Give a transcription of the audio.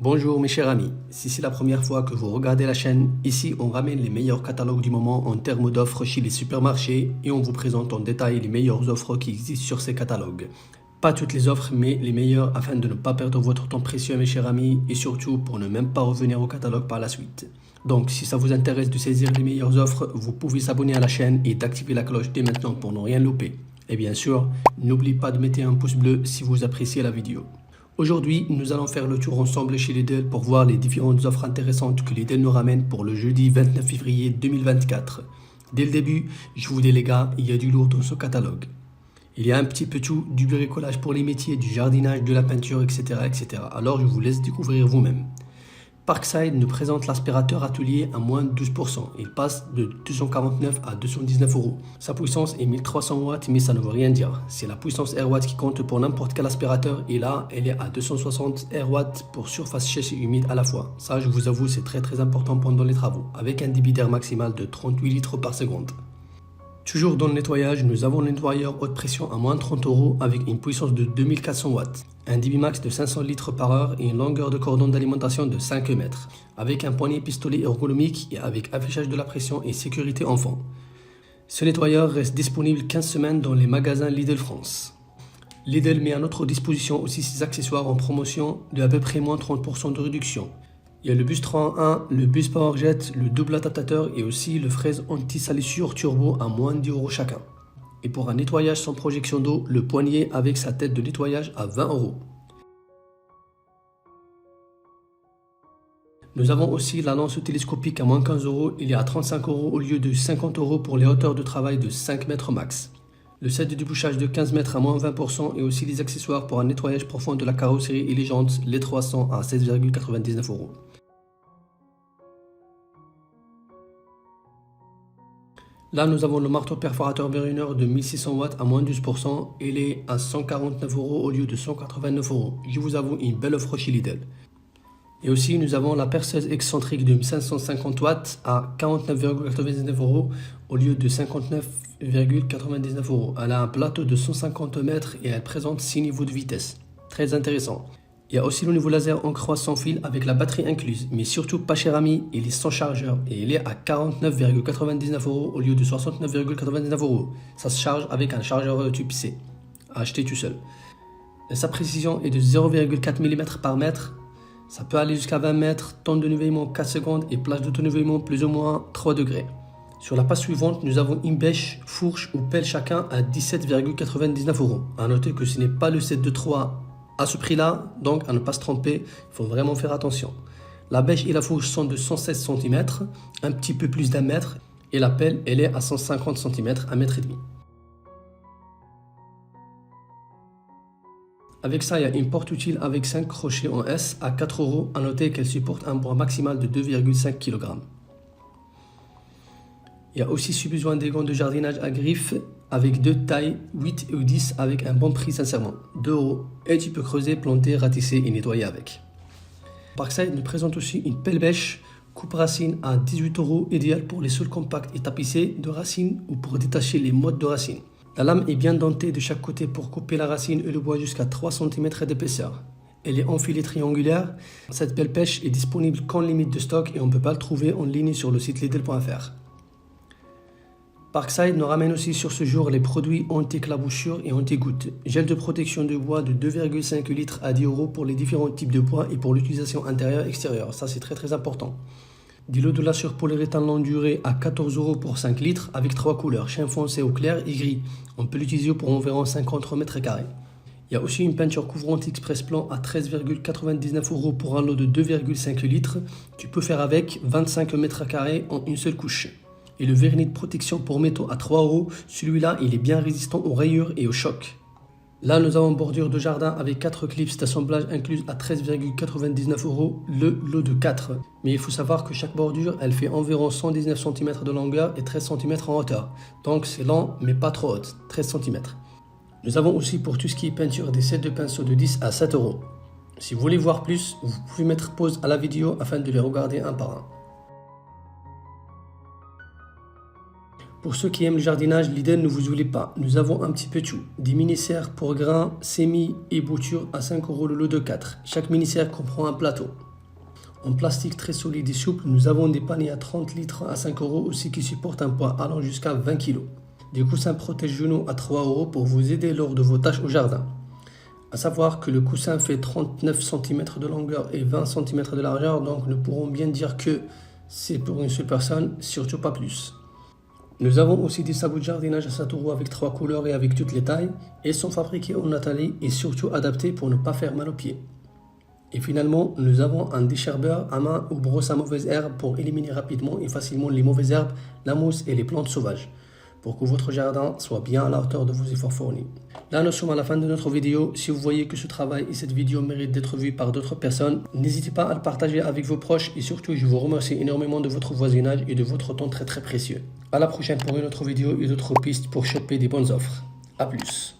Bonjour mes chers amis, si c'est la première fois que vous regardez la chaîne, ici on ramène les meilleurs catalogues du moment en termes d'offres chez les supermarchés et on vous présente en détail les meilleures offres qui existent sur ces catalogues. Pas toutes les offres mais les meilleures afin de ne pas perdre votre temps précieux mes chers amis et surtout pour ne même pas revenir au catalogue par la suite. Donc si ça vous intéresse de saisir les meilleures offres, vous pouvez s'abonner à la chaîne et d'activer la cloche dès maintenant pour ne rien louper. Et bien sûr, n'oubliez pas de mettre un pouce bleu si vous appréciez la vidéo. Aujourd'hui, nous allons faire le tour ensemble chez Lidl pour voir les différentes offres intéressantes que Lidl nous ramène pour le jeudi 29 février 2024. Dès le début, je vous dis les gars, il y a du lourd dans ce catalogue. Il y a un petit peu tout, du bricolage pour les métiers, du jardinage, de la peinture, etc. etc. Alors je vous laisse découvrir vous-même. Parkside nous présente l'aspirateur atelier à moins de 12%. Il passe de 249 à 219 euros. Sa puissance est 1300 watts, mais ça ne veut rien dire. C'est la puissance AirWatt qui compte pour n'importe quel aspirateur. Et là, elle est à 260 AirWatt pour surface sèche et humide à la fois. Ça, je vous avoue, c'est très important pendant les travaux. Avec un débit d'air maximal de 38 litres par seconde. Toujours dans le nettoyage, nous avons le nettoyeur haute pression à moins de 30 euros avec une puissance de 2400 watts, un débit max de 500 litres par heure et une longueur de cordon d'alimentation de 5 mètres, avec un poignet pistolet ergonomique et avec affichage de la pression et sécurité enfant. Ce nettoyeur reste disponible 15 semaines dans les magasins Lidl France. Lidl met à notre disposition aussi ses accessoires en promotion de à peu près moins 30% de réduction. Il y a le bus 3 en 1, le bus PowerJet, le double adaptateur et aussi le fraise anti-salissure turbo à moins de 10 euros chacun. Et pour un nettoyage sans projection d'eau, le poignet avec sa tête de nettoyage à 20 euros. Nous avons aussi la lance télescopique à moins 15 euros, il est à 35 euros au lieu de 50 euros pour les hauteurs de travail de 5 mètres max. Le set de débouchage de 15 mètres à moins 20% et aussi les accessoires pour un nettoyage profond de la carrosserie et les jantes, les 300 à 16,99 euros. Là, nous avons le marteau perforateur Berliner de 1600 watts à moins 12%. Il est à 149 euros au lieu de 189 euros. Je vous avoue, une belle offre chez Lidl. Et aussi, nous avons la perceuse excentrique de 550 watts à 49,99 euros au lieu de 59,99 euros. Elle a un plateau de 150 mètres et elle présente 6 niveaux de vitesse. Très intéressant. Il y a aussi le nouveau laser en croix sans fil avec la batterie incluse, mais surtout pas cher ami, il est sans chargeur et il est à 49,99 euros au lieu de 69,99 euros. Ça se charge avec un chargeur type C, à acheter tout seul. Sa précision est de 0,4 mm par mètre, ça peut aller jusqu'à 20 mètres, temps de nivellement 4 secondes et plage d'auto-nivellement plus ou moins 3 degrés. Sur la page suivante, nous avons une bêche, fourche ou pelle chacun à 17,99 euros. A noter que ce n'est pas le set de 3 à ce prix-là, donc à ne pas se tromper, il faut vraiment faire attention. La bêche et la fourche sont de 116 cm, un petit peu plus d'un mètre, et la pelle, elle est à 150 cm, 1,5 m. Avec ça, il y a une porte utile avec 5 crochets en S à 4 euros. A noter qu'elle supporte un poids maximal de 2,5 kg. Il y a aussi si besoin des gants de jardinage à griffes avec deux tailles 8 ou 10 avec un bon prix sincèrement, 2 euros. Et tu peux creuser, planter, ratisser et nettoyer avec. Parkside nous présente aussi une pelle bêche coupe racine à 18 euros, idéale pour les sols compacts et tapissés de racines ou pour détacher les mottes de racines. La lame est bien dentée de chaque côté pour couper la racine et le bois jusqu'à 3 cm d'épaisseur. Elle est enfilée triangulaire. Cette pelle pêche est disponible qu'en limite de stock et on ne peut pas le trouver en ligne sur le site lidl.fr. Parkside nous ramène aussi sur ce jour les produits anti-éclaboussure et anti-goutte. Gel de protection de bois de 2,5 litres à 10 euros pour les différents types de bois et pour l'utilisation intérieure-extérieure. Ça, c'est très important. De l'eau de la sur polyuréthane longue durée à 14 euros pour 5 litres avec 3 couleurs, chien foncé au clair et gris. On peut l'utiliser pour environ 53 mètres carrés. Il y a aussi une peinture couvrante express plan à 13,99 euros pour un lot de 2,5 litres. Tu peux faire avec 25 mètres carrés en une seule couche. Et le vernis de protection pour métaux à 3 euros, celui-là il est bien résistant aux rayures et aux chocs. Là nous avons bordure de jardin avec 4 clips d'assemblage incluses à 13,99 euros le lot de 4. Mais il faut savoir que chaque bordure elle fait environ 119 cm de longueur et 13 cm en hauteur. Donc c'est lent mais pas trop haute, 13 cm. Nous avons aussi pour tout ce qui est peinture des sets de pinceaux de 10 à 7 euros. Si vous voulez voir plus, vous pouvez mettre pause à la vidéo afin de les regarder un par un. Pour ceux qui aiment le jardinage, Lidl ne vous oublie pas. Nous avons un petit peu tout. Des mini-serres pour grains, semis et boutures à 5 euros le lot de 4. Chaque mini-serre comprend un plateau. En plastique très solide et souple, nous avons des paniers à 30 litres à 5 € aussi qui supportent un poids allant jusqu'à 20 kg. Des coussins protège-genoux à 3 € pour vous aider lors de vos tâches au jardin. A savoir que le coussin fait 39 cm de longueur et 20 cm de largeur, donc nous pourrons bien dire que c'est pour une seule personne, surtout pas plus. Nous avons aussi des sabots de jardinage à 7 € avec 3 couleurs et avec toutes les tailles. Ils sont fabriqués en Italie et surtout adaptés pour ne pas faire mal aux pieds. Et finalement, nous avons un décherbeur à main ou brosse à mauvaises herbes pour éliminer rapidement et facilement les mauvaises herbes, la mousse et les plantes sauvages, pour que votre jardin soit bien à la hauteur de vos efforts fournis. Là, nous sommes à la fin de notre vidéo. Si vous voyez que ce travail et cette vidéo méritent d'être vus par d'autres personnes, n'hésitez pas à le partager avec vos proches et surtout, je vous remercie énormément de votre voisinage et de votre temps très précieux. À la prochaine pour une autre vidéo et d'autres pistes pour choper des bonnes offres. A plus.